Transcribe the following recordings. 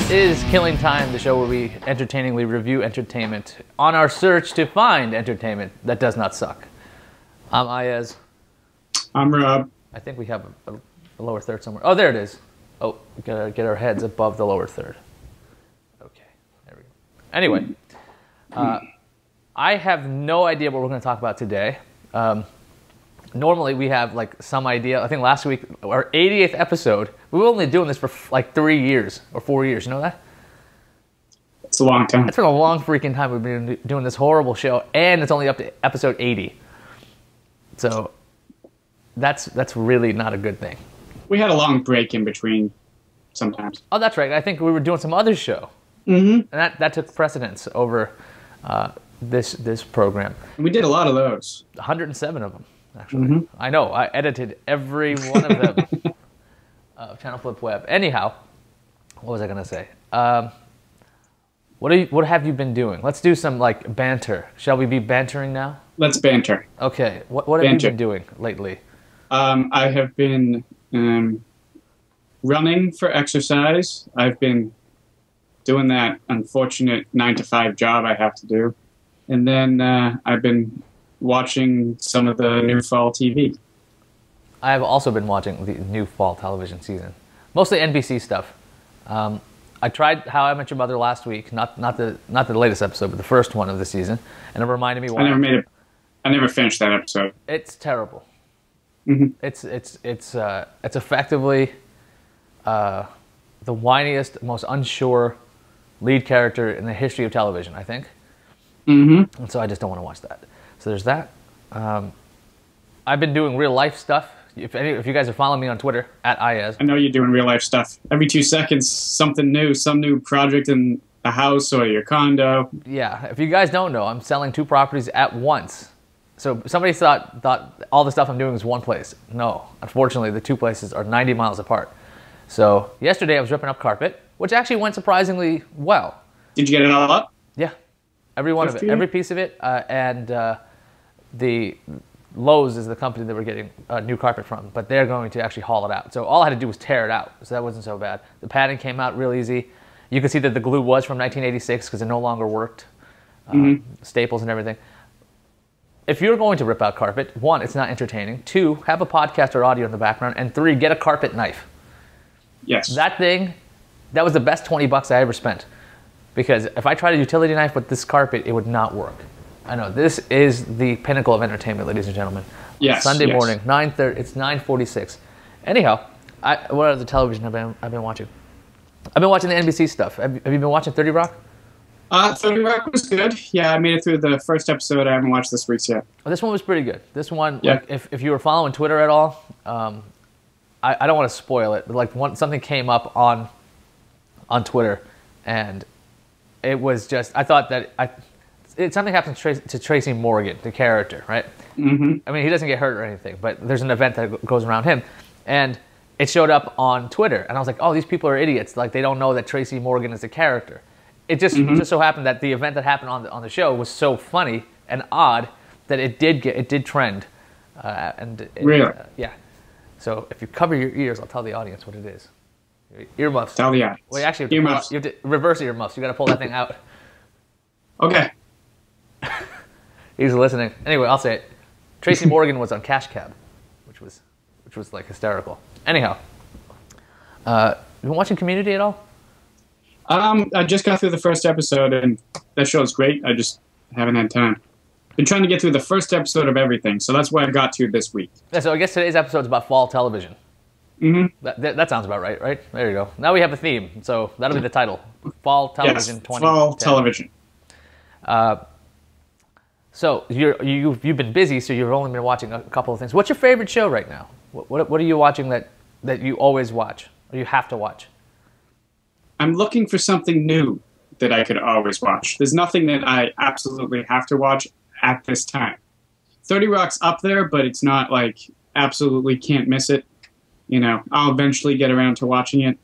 This is Killing Time, the show where we entertainingly review entertainment on our search to find entertainment that does not suck. I'm Ayaz. I'm Rob. I think we have a lower third somewhere. Oh, there it is. Oh, we gotta get our heads above the lower third. Okay, there we go. Anyway, I have no idea what we're going to talk about today. Normally we have like some idea. I think last week, our 80th episode, we were only doing this for like 3 years or 4 years. You know that? It's a long time. It's been a long freaking time we've been doing this horrible show, and it's only up to episode 80. So that's really not a good thing. We had a long break in between sometimes. Oh, that's right. I think we were doing some other show. Mm-hmm. And that took precedence over this program. And we did a lot of those. 107 of them, actually. I know. I edited every one of them. Channel Flip Web. Anyhow, what was I going to say? What have you been doing? Let's do some like banter. Shall we be bantering now? Let's banter. Okay. What have you been doing lately? I have been running for exercise. I've been doing that unfortunate 9-to-5 job I have to do. And then I've been watching some of the new fall TV. I have also been watching the new fall television season. Mostly NBC stuff. I tried How I Met Your Mother last week, not the latest episode, but the first one of the season, and it reminded me why. I never finished that episode. It's terrible. Mm-hmm. It's effectively the whiniest, most unsure lead character in the history of television, I think. Mm-hmm. And so I just don't want to watch that. So there's that. I've been doing real life stuff. If you guys are following me on Twitter, @Ayaz. I know you're doing real life stuff. Every 2 seconds, something new, some new project in a house or your condo. Yeah, if you guys don't know, I'm selling 2 properties at once. So somebody thought all the stuff I'm doing is one place. No, unfortunately, the 2 places are 90 miles apart. So yesterday I was ripping up carpet, which actually went surprisingly well. Did you get it all up? Yeah, every one of it, every piece of it, and the Lowe's is the company that we're getting new carpet from, but they're going to actually haul it out. So all I had to do was tear it out, so that wasn't so bad. The padding came out real easy. You can see that the glue was from 1986 because it no longer worked. Staples and everything. If you're going to rip out carpet, 1, it's not entertaining. 2, have a podcast or audio in the background. And 3, get a carpet knife. Yes. That was the best $20 I ever spent. Because if I tried a utility knife with this carpet, it would not work. I know, this is the pinnacle of entertainment, ladies and gentlemen. Yes. Sunday morning, 9:30, it's 9:46. Anyhow, what other television I've been watching? I've been watching the NBC stuff. Have you been watching 30 Rock? 30 Rock was good. Yeah, I made it through the first episode. I haven't watched this week's yet. Well, this one was pretty good. This one, yeah. Like, if you were following Twitter at all, I don't want to spoil it, but like something came up on Twitter, and it was just, I thought that something happened to Tracy Morgan, the character, right? Mm-hmm. I mean, he doesn't get hurt or anything, but there's an event that goes around him, and it showed up on Twitter, and I was like, oh, these people are idiots. Like, they don't know that Tracy Morgan is a character. It just so happened that the event that happened on the show was so funny and odd that it did trend. Really? Yeah. So if you cover your ears, I'll tell the audience what it is. Earmuffs. Tell the audience. Well, actually, earmuffs. You have to reverse earmuffs. You got to pull that thing out. Okay. He's listening. Anyway, I'll say it. Tracy Morgan was on Cash Cab, which was like hysterical. Anyhow, you been watching Community at all? I just got through the first episode, and that show's great. I just haven't had time. Been trying to get through the first episode of everything, so that's what I got to this week. Yeah, so I guess today's episode is about fall television. Mm-hmm. That sounds about right? There you go. Now we have a theme, so that'll be the title. Fall Television 2010. Fall Television. So you've been busy, so you've only been watching a couple of things. What's your favorite show right now? What are you watching that you always watch, or you have to watch? I'm looking for something new that I could always watch. There's nothing that I absolutely have to watch at this time. 30 Rock's up there, but it's not like absolutely can't miss it. You know, I'll eventually get around to watching it,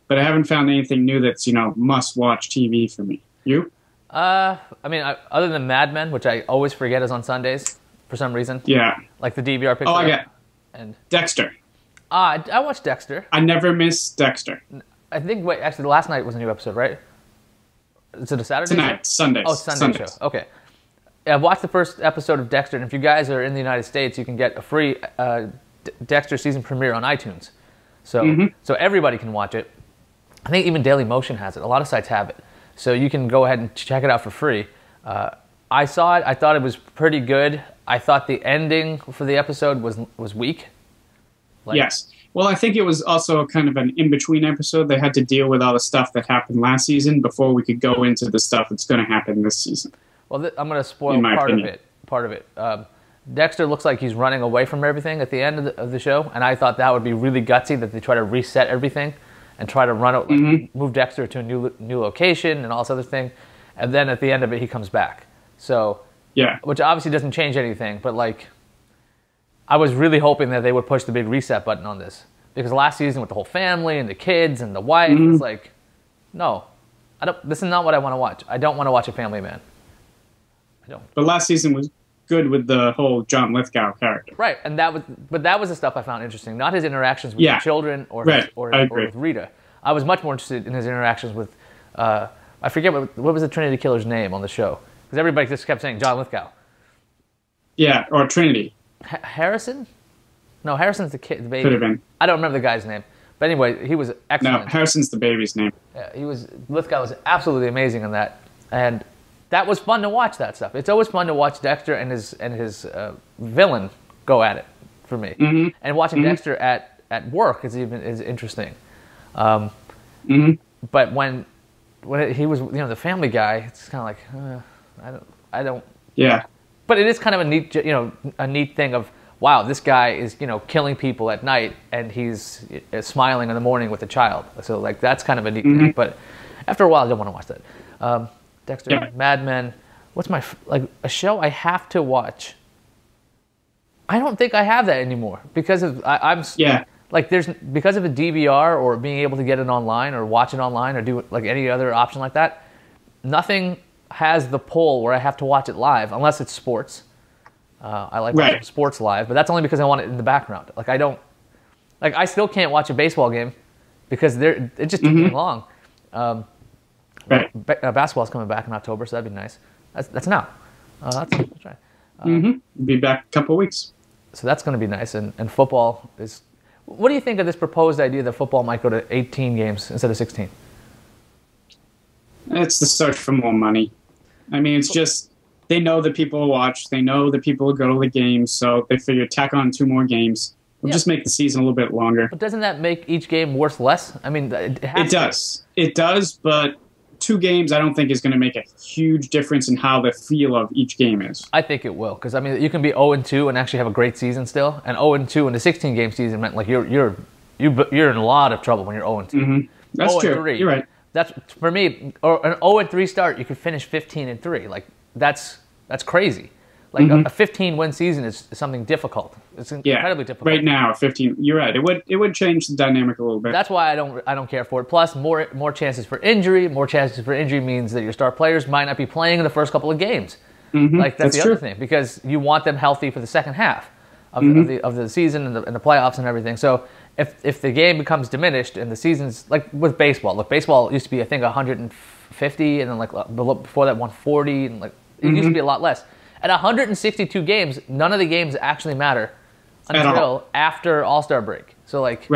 but I haven't found anything new that's, must-watch TV for me. You? I mean, other than Mad Men, which I always forget is on Sundays for some reason. Yeah. Like the DVR picture. Oh, I get and Dexter. I watched Dexter. I never miss Dexter. I think. Wait, actually, the last night was a new episode, right? Is it a Saturday? Tonight, Sundays. Oh, Sunday show. Okay. I've watched the first episode of Dexter, and if you guys are in the United States, you can get a free Dexter season premiere on iTunes. So everybody can watch it. I think even Daily Motion has it. A lot of sites have it. So you can go ahead and check it out for free. I saw it. I thought it was pretty good. I thought the ending for the episode was weak. Yes. Well, I think it was also kind of an in-between episode. They had to deal with all the stuff that happened last season before we could go into the stuff that's going to happen this season. Well, I'm going to spoil part of it. Dexter looks like he's running away from everything at the end of the show, and I thought that would be really gutsy that they try to reset everything and try to move Dexter to a new location and all this other thing, and then at the end of it he comes back. So yeah, which obviously doesn't change anything, but like I was really hoping that they would push the big reset button on this, because last season with the whole family and the kids and the wife, it's like, no, I don't. This is not what I want to watch. I don't want to watch a family man. I don't. But last season was good with the whole John Lithgow character. Right, and that was the stuff I found interesting. Not his interactions with the children or with Rita. I was much more interested in his interactions with, I forget what was the Trinity Killer's name on the show, because everybody just kept saying John Lithgow. Yeah, or Trinity. Harrison? No, Harrison's the kid, the baby. Could have been. I don't remember the guy's name, but anyway, he was excellent. No, Harrison's the baby's name. Yeah, Lithgow was absolutely amazing in that, and that was fun to watch that stuff. It's always fun to watch Dexter and his villain go at it for me. And watching Dexter at work is interesting. But when he was the Family Guy, it's kind of like I don't. Yeah. But it is kind of a neat thing of, wow, this guy is killing people at night and he's smiling in the morning with a child. So like that's kind of a neat thing. But after a while, I don't want to watch that. Dexter, Mad Men. What's a show I have to watch? I don't think I have that anymore because of because of a DVR or being able to get it online or watch it online or do like any other option like that. Nothing has the pull where I have to watch it live unless it's sports. I like watching sports live, but that's only because I want it in the background. Like I still can't watch a baseball game because it's just too long. Basketball's coming back in October, so that'd be nice. That's now. That's right. Be back a couple of weeks. So that's going to be nice. And football is. What do you think of this proposed idea that football might go to 18 games instead of 16? It's the search for more money. I mean, it's just they know that people will watch. They know that people will go to the games, so they figure tack on 2 more games. We'll just make the season a little bit longer. But doesn't that make each game worth less? I mean, it does. It does, but 2 games I don't think is going to make a huge difference in how the feel of each game is. I think it will, because I mean, you can be 0-2 and actually have a great season still, and 0-2 in the 16-game season meant like you're in a lot of trouble when you're 0-2. That's true. You're right. That's for me. Or an 0-3 start, you could finish 15-3. Like that's crazy. Like a 15-win season is something difficult. It's incredibly difficult. Right now, 15. You're right. It would change the dynamic a little bit. That's why I don't care for it. Plus, more chances for injury. More chances for injury means that your star players might not be playing in the first couple of games. Like that's the other thing, because you want them healthy for the second half of the season and the playoffs and everything. So if the game becomes diminished and the season's like with baseball. Look, baseball used to be I think 150, and then like before that 140, and like it used to be a lot less. At 162 games, none of the games actually matter until after All-Star break. So like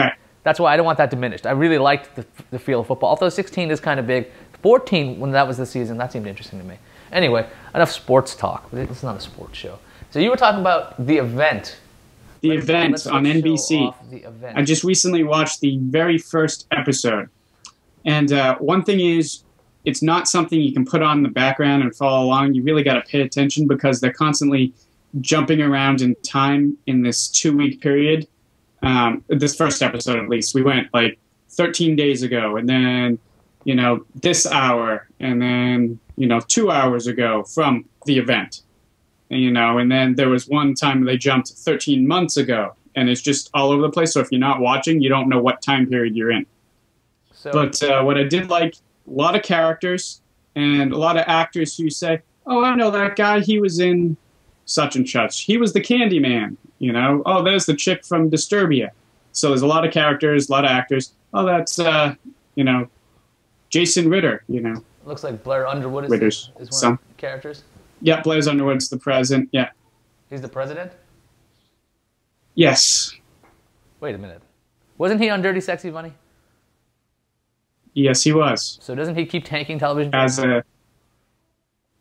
that's why I don't want that diminished. I really liked the feel of football. Although 16 is kind of big. 14, when that was the season, that seemed interesting to me. Anyway, enough sports talk. It's not a sports show. So you were talking about The Event. The Event on NBC. The Event. I just recently watched the very first episode. And one thing is, it's not something you can put on in the background and follow along. You really got to pay attention because they're constantly jumping around in time in this 2-week period. This first episode, at least, we went like 13 days ago, and then, this hour, and then, 2 hours ago from the event. And then there was one time they jumped 13 months ago, and it's just all over the place. So if you're not watching, you don't know what time period you're in. But what I did like, a lot of characters and a lot of actors who say, oh, I know that guy. He was in such and such. He was the Candyman. Oh, there's the chick from Disturbia. So there's a lot of characters, a lot of actors. Oh, that's you know, Jason Ritter, Looks like Blair Underwood Ritter's is one son. of the characters. Yeah, Blair Underwood's the president. Yeah. He's the president? Yes. Wait a minute. Wasn't he on Dirty Sexy Money? Yes, he was. So doesn't he keep tanking television?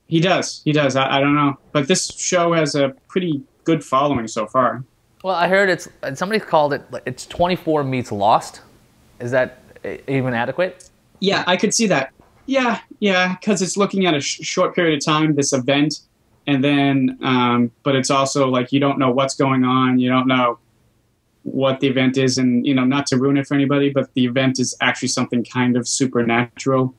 He does. I don't know. But this show has a pretty good following so far. Well, I heard somebody called it's 24 meets Lost. Is that even adequate? Yeah, I could see that. Yeah, because it's looking at a short period of time, this event, and then, but it's also like you don't know what's going on. You don't know what the event is, and, not to ruin it for anybody, but the event is actually something kind of supernatural.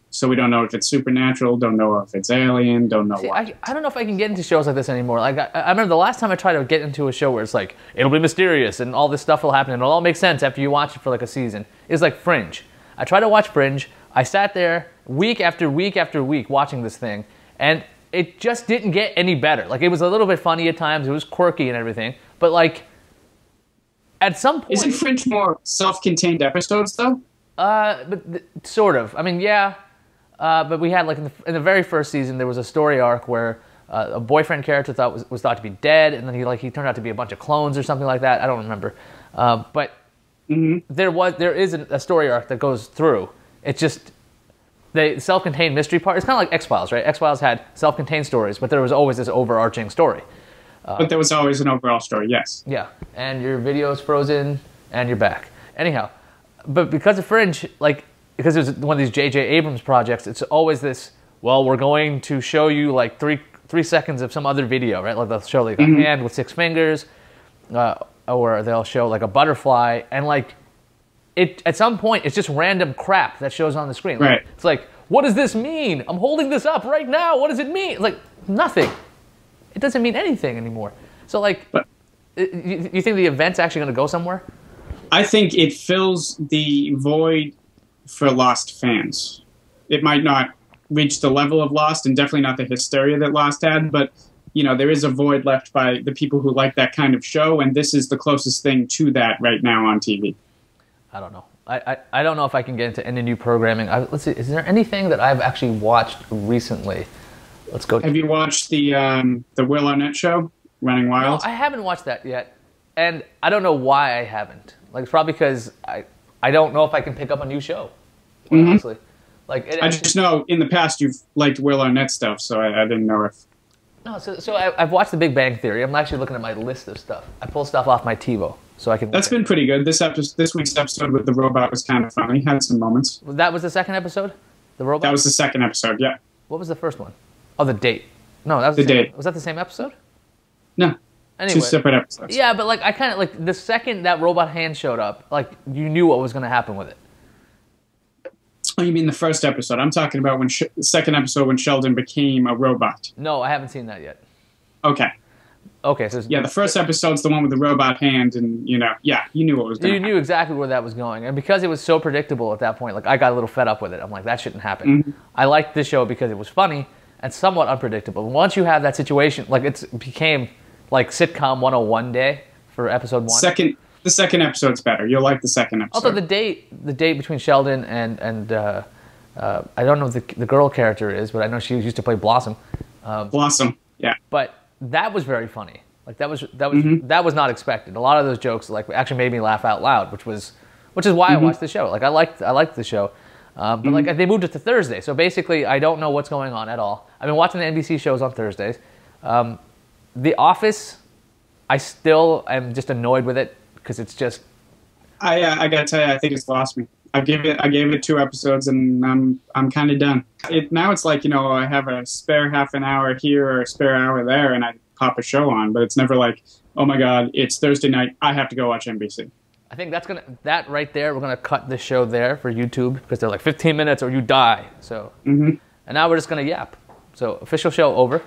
So we don't know if it's supernatural, don't know if it's alien, don't know what. I don't know if I can get into shows like this anymore. Like I remember the last time I tried to get into a show where it's like, it'll be mysterious and all this stuff will happen and it'll all make sense after you watch it for like a season. It's like Fringe. I tried to watch Fringe. I sat there week after week after week watching this thing, and it just didn't get any better. Like, it was a little bit funny at times. It was quirky and everything. But, like, at some point... Isn't Fringe more self-contained episodes, though? Sort of. I mean, yeah. But we had, like, in the very first season, there was a story arc where a boyfriend character was thought to be dead, and then he turned out to be a bunch of clones or something like that. I don't remember. But there is a story arc that goes through. It's just the self-contained mystery part. It's kind of like X-Files, right? X-Files had self-contained stories, but there was always this overarching story. But there was always an overall story, yes. Yeah, and your video's frozen, and you're back. Anyhow, but because of Fringe, like, because it was one of these J.J. Abrams projects, it's always this, well, we're going to show you, like, three seconds of some other video, right? Like, they'll show, like, a hand with 6 fingers, or they'll show, like, a butterfly, and, like, at some point, it's just random crap that shows on the screen. Like, right. It's like, what does this mean? I'm holding this up right now. What does it mean? It's like, nothing. It doesn't mean anything anymore. So, like, you think the event's actually going to go somewhere? I think it fills the void for Lost fans. It might not reach the level of Lost, and definitely not the hysteria that Lost had, but, there is a void left by the people who like that kind of show, and this is the closest thing to that right now on TV. I don't know. I don't know if I can get into any new programming. Let's see. Is there anything that I've actually watched recently? Let's go. Have you watched the Will Arnett show, Running Wild? No, I haven't watched that yet, and I don't know why I haven't. Like, it's probably because I don't know if I can pick up a new show. Honestly, like I just know in the past you've liked Will Arnett stuff, so I didn't know if. No, so I've watched The Big Bang Theory. I'm actually looking at my list of stuff. I pull stuff off my TiVo. So I can. That's been pretty good. This week's episode with the robot was kind of funny. Had some moments. That was the second episode? The robot? That was the second episode, yeah. What was the first one? Oh, The Date. No, that was The Date. Was that the same episode? No. Anyway. 2 separate episodes. Yeah, but like I kind of like the second that robot hand showed up, like you knew what was going to happen with it. Oh, you mean the first episode? I'm talking about the second episode when Sheldon became a robot. No, I haven't seen that yet. Okay, so yeah, the first episode's the one with the robot hand, and you knew what was going to happen. You knew exactly where that was going, and because it was so predictable at that point, like I got a little fed up with it. I'm like, that shouldn't happen. I liked this show because it was funny and somewhat unpredictable. Once you have that situation, like it became like sitcom 101 day for episode 1. The second episode's better. You'll like the second episode. Also, the date between Sheldon and I don't know what the girl character is, but I know she used to play Blossom. Blossom, yeah. But that was very funny. Like that was not expected. A lot of those jokes like actually made me laugh out loud, which is why I watched the show. Like I liked the show, but like they moved it to Thursday, so basically I don't know what's going on at all. I've been watching the NBC shows on Thursdays. The Office, I still am just annoyed with it because it's just. I gotta tell you, I think it's lost me. I gave it 2 episodes and I'm kind of done. Now it's like, I have a spare half an hour here or a spare hour there and I pop a show on, but it's never like, oh my God, it's Thursday night, I have to go watch NBC. I think that right there, we're gonna cut the show there for YouTube because they're like 15 minutes or you die. So, and now we're just gonna yap. So official show over.